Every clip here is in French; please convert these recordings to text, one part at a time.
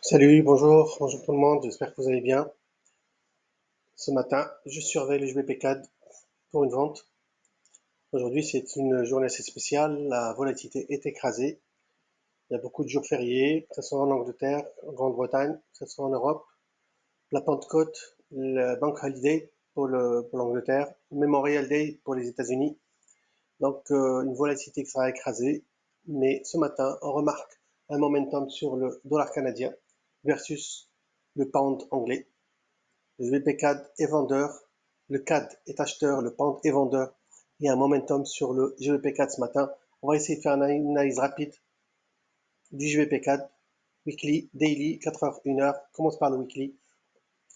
Salut, bonjour tout le monde, j'espère que vous allez bien. Ce matin, je surveille le JBP4 pour une vente. Aujourd'hui, c'est une journée assez spéciale, la volatilité est écrasée. Il y a beaucoup de jours fériés, que ce soit en Angleterre, en Grande-Bretagne, que ce soit en Europe. La Pentecôte, le Bank Holiday pour l'Angleterre, Memorial Day pour les États-Unis. Donc, une volatilité qui sera écrasée. Mais ce matin, on remarque un momentum sur le dollar canadien versus le pound anglais. Le GBP-CAD est vendeur, le CAD est acheteur, le pound est vendeur. Il y a un momentum sur le GBP-CAD ce matin. On va essayer de faire une analyse rapide du GBP-CAD. Weekly, daily, 4 heures, 1 heure. Commence par le weekly.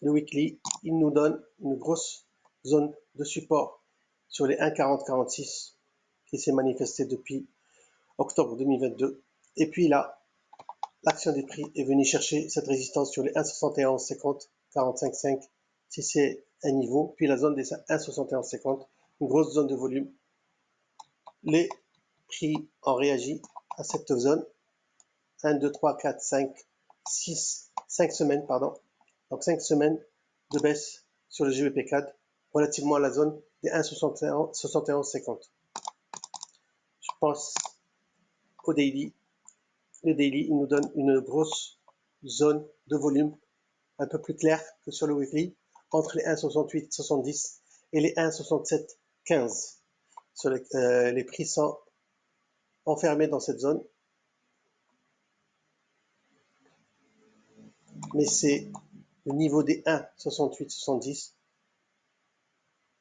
Le weekly, il nous donne une grosse zone de support sur les 1,40-46 qui s'est manifestée depuis octobre 2022. Et puis là, l'action des prix est venue chercher cette résistance sur les 1,7150, 45,5 si c'est un niveau, puis la zone des 1,7150, une grosse zone de volume. Les prix ont réagi à cette zone 1, 2, 3, 4, 5, 6, 5 semaines, pardon. Donc 5 semaines de baisse sur le GBP4 relativement à la zone des 1,7150. Je pense au daily. Le daily, il nous donne une grosse zone de volume un peu plus clair que sur le weekly, entre les 1,68-70 et les 1,67-15. Les prix sont enfermés dans cette zone, mais c'est le niveau des 1,68-70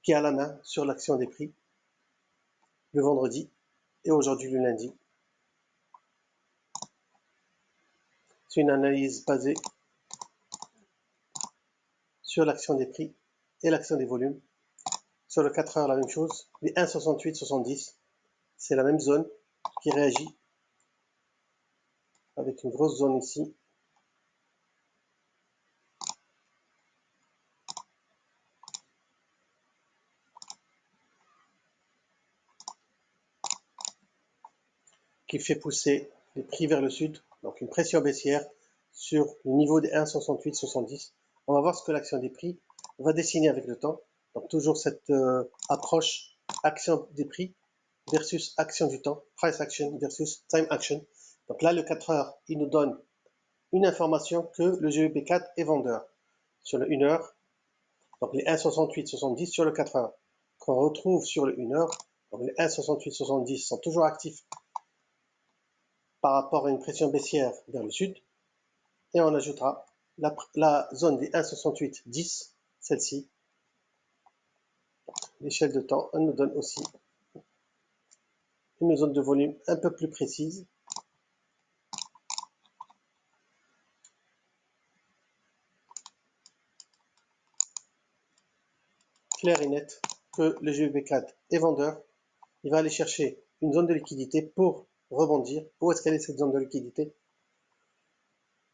qui a la main sur l'action des prix le vendredi et aujourd'hui le lundi. C'est une analyse basée sur l'action des prix et l'action des volumes. Sur le 4 heures, la même chose. Les 1,68-70, c'est la même zone qui réagit avec une grosse zone ici. Qui fait pousser les prix vers le sud, donc une pression baissière sur le niveau des 1,68-70. On va voir ce que l'action des prix va dessiner avec le temps. Donc toujours cette approche action des prix versus action du temps, price action versus time action. Donc là, le 4 heures, il nous donne une information que le GBP4 est vendeur sur le 1 heure, donc les 1,68-70 sur le 4 heures. Qu'on retrouve sur le 1 heure, donc les 1,68-70 sont toujours actifs par rapport à une pression baissière vers le sud, et on ajoutera la zone des 1,68-10, celle-ci. L'échelle de temps, elle nous donne aussi une zone de volume un peu plus précise. Clair et net que le GBP4 est vendeur. Il va aller chercher une zone de liquidité pour rebondir. Où est-ce qu'elle est cette zone de liquidité?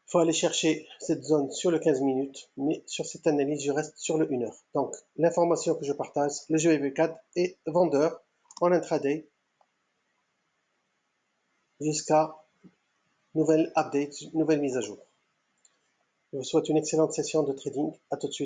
Il faut aller chercher cette zone sur le 15 minutes, mais sur cette analyse, je reste sur le 1 heure. Donc, l'information que je partage, le GBP4 est vendeur en intraday jusqu'à nouvelle update, nouvelle mise à jour. Je vous souhaite une excellente session de trading. À tout de suite.